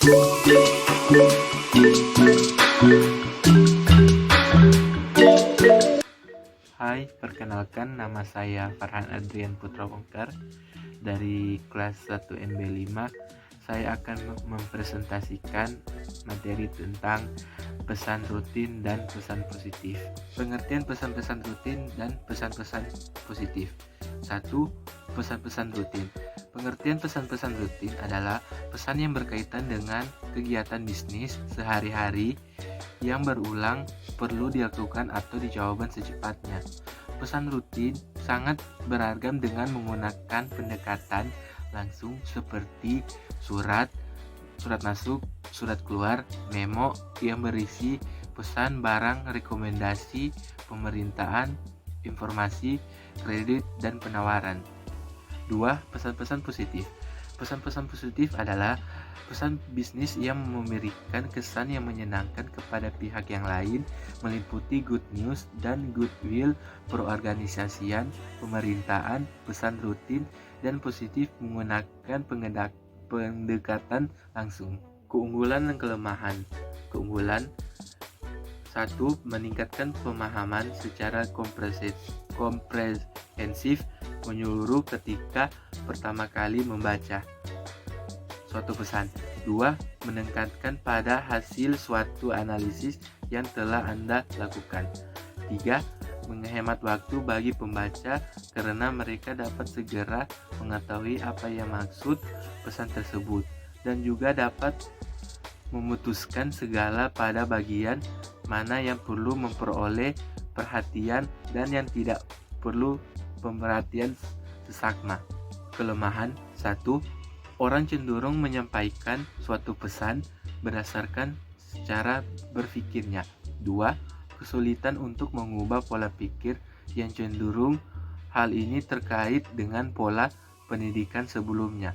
Hai, perkenalkan nama saya Farhan Adrian Putra Wongkar dari kelas 1 MB5. Saya akan mempresentasikan materi tentang pesan rutin dan pesan positif. Pengertian pesan-pesan rutin dan pesan-pesan positif. 1. Pesan-pesan rutin. Pengertian pesan-pesan rutin adalah pesan yang berkaitan dengan kegiatan bisnis sehari-hari yang berulang perlu dilakukan atau dijawaban secepatnya. Pesan rutin sangat beragam dengan menggunakan pendekatan langsung seperti surat masuk, surat keluar, memo yang berisi pesan barang, rekomendasi, pemerintahan, informasi, kredit, dan penawaran. 2. Pesan-pesan positif. Pesan-pesan positif adalah pesan bisnis yang memberikan kesan yang menyenangkan kepada pihak yang lain, meliputi good news dan goodwill, perorganisasian, pemerintahan, pesan rutin, dan positif menggunakan pendekatan langsung. Keunggulan dan kelemahan. Keunggulan 1. Meningkatkan pemahaman secara komprehensif menyeluruh ketika pertama kali membaca suatu pesan. 2. Menekankan pada hasil suatu analisis yang telah Anda lakukan. 3. Menghemat waktu bagi pembaca karena mereka dapat segera mengetahui apa yang maksud pesan tersebut dan juga dapat memutuskan segala pada bagian mana yang perlu memperoleh perhatian dan yang tidak perlu pemerhatian sesakma. Kelemahan 1. Orang cenderung menyampaikan suatu pesan berdasarkan cara berpikirnya. 2. Kesulitan untuk mengubah pola pikir yang cenderung. Hal ini terkait dengan pola pendidikan sebelumnya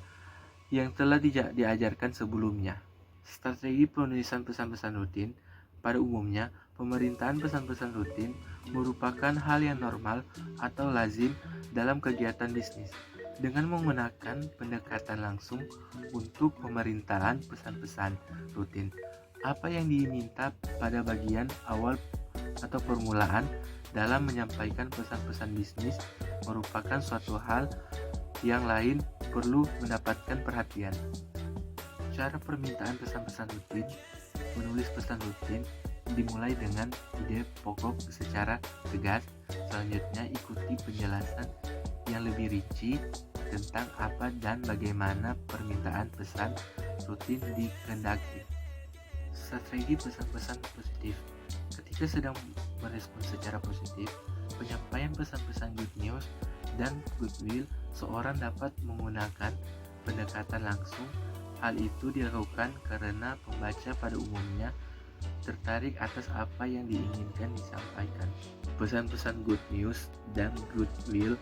yang telah diajarkan sebelumnya. Strategi penulisan pesan-pesan rutin. Pada umumnya, pemerintahan pesan-pesan rutin merupakan hal yang normal atau lazim dalam kegiatan bisnis. Dengan menggunakan pendekatan langsung untuk pemerintahan pesan-pesan rutin, apa yang diminta pada bagian awal atau permulaan dalam menyampaikan pesan-pesan bisnis merupakan suatu hal yang lain perlu mendapatkan perhatian. Cara permintaan pesan-pesan rutin. Menulis pesan rutin dimulai dengan ide pokok secara tegas. Selanjutnya ikuti penjelasan yang lebih rinci tentang apa dan bagaimana permintaan pesan rutin dikehendaki. Strategi pesan-pesan positif. Ketika sedang merespon secara positif, penyampaian pesan-pesan good news dan goodwill, seorang dapat menggunakan pendekatan langsung. Hal itu dilakukan karena pembaca pada umumnya tertarik atas apa yang diinginkan disampaikan. Pesan-pesan good news dan goodwill,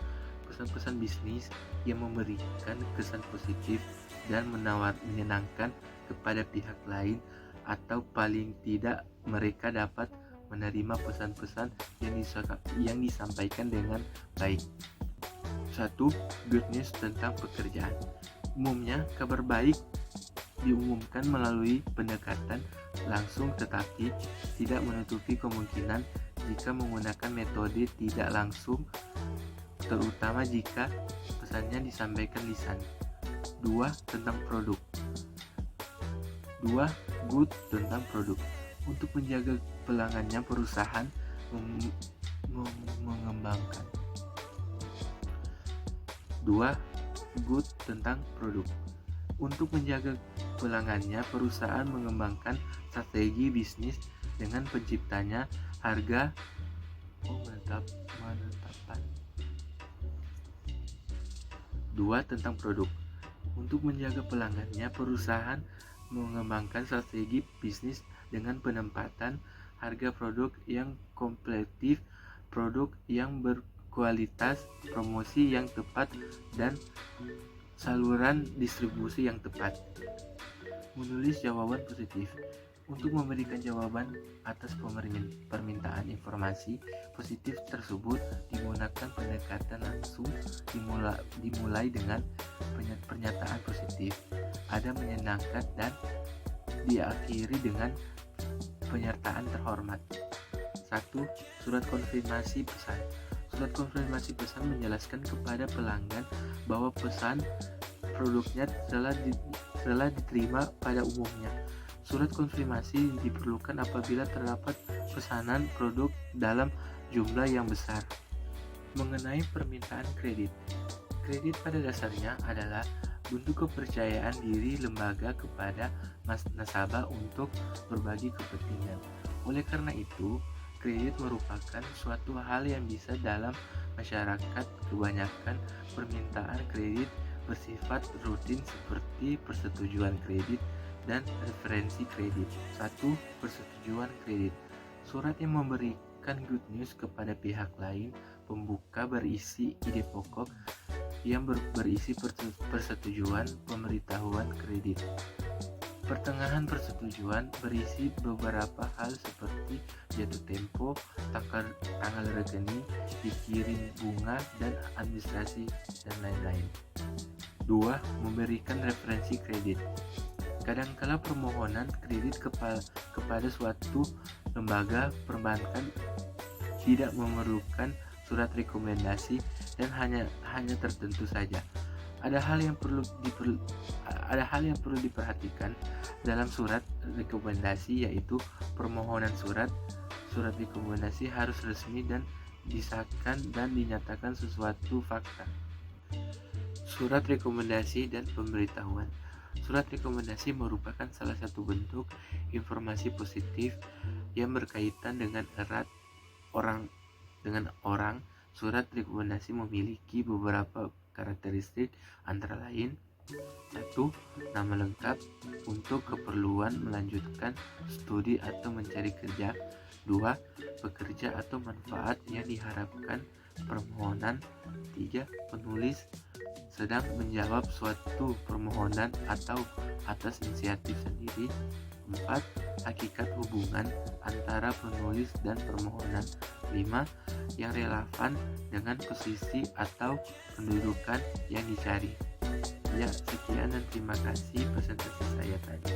pesan-pesan bisnis yang memberikan kesan positif dan menyenangkan kepada pihak lain, atau paling tidak mereka dapat menerima pesan-pesan yang disampaikan dengan baik. 1. Good news tentang pekerjaan. Umumnya, kabar baik diumumkan melalui pendekatan langsung, tetapi tidak menutupi kemungkinan jika menggunakan metode tidak langsung, terutama jika pesannya disampaikan lisan. 2. Tentang produk. 2. Good tentang produk. Untuk menjaga pelanggannya, perusahaan mengembangkan. 2. Good tentang produk. Untuk menjaga pelanggannya, perusahaan mengembangkan strategi bisnis dengan penciptanya harga penetapan. 2. Tentang produk. Untuk menjaga pelanggannya, perusahaan mengembangkan strategi bisnis dengan penempatan harga produk yang kompetitif, produk yang berkualitas, promosi yang tepat, dan saluran distribusi yang tepat. Menulis jawaban positif. Untuk memberikan jawaban atas permintaan informasi positif tersebut digunakan pendekatan langsung. Dimulai dengan pernyataan positif. Ada menyenangkan dan diakhiri dengan penyertaan terhormat. 1. Surat konfirmasi pesan. Surat konfirmasi pesan menjelaskan kepada pelanggan bahwa pesan produknya telah diterima pada umumnya. Surat konfirmasi diperlukan apabila terdapat pesanan produk dalam jumlah yang besar. Mengenai permintaan kredit. Kredit pada dasarnya adalah bentuk kepercayaan diri lembaga kepada nasabah untuk berbagi kepentingan. Oleh karena itu, kredit merupakan suatu hal yang bisa dalam masyarakat. Kebanyakan permintaan kredit bersifat rutin seperti persetujuan kredit dan referensi kredit. 1. Persetujuan kredit. Surat yang memberikan good news kepada pihak lain. Pembuka berisi ide pokok yang berisi persetujuan pemberitahuan kredit. Pertengahan persetujuan berisi beberapa hal seperti jatuh tempo, tanggal rekening, dikirim bunga, dan administrasi, dan lain-lain. 2. Memberikan referensi kredit. Kadangkala permohonan kredit kepada suatu lembaga perbankan tidak memerlukan surat rekomendasi dan hanya tertentu saja. Ada hal yang perlu diperhatikan dalam surat rekomendasi, yaitu permohonan surat rekomendasi harus resmi dan disahkan dan dinyatakan sesuatu fakta. Surat rekomendasi dan pemberitahuan. Surat rekomendasi merupakan salah satu bentuk informasi positif yang berkaitan dengan erat orang. Surat rekomendasi memiliki beberapa karakteristik, antara lain: 1. Nama lengkap untuk keperluan melanjutkan studi atau mencari kerja. 2. Pekerja atau manfaat yang diharapkan permohonan. 3. Penulis sedang menjawab suatu permohonan atau atas inisiatif sendiri. 4. Hakikat hubungan antara penulis dan permohonan. 5. Yang relevan dengan posisi atau pendudukan yang dicari. Ya, sekian dan terima kasih presentasi saya tadi.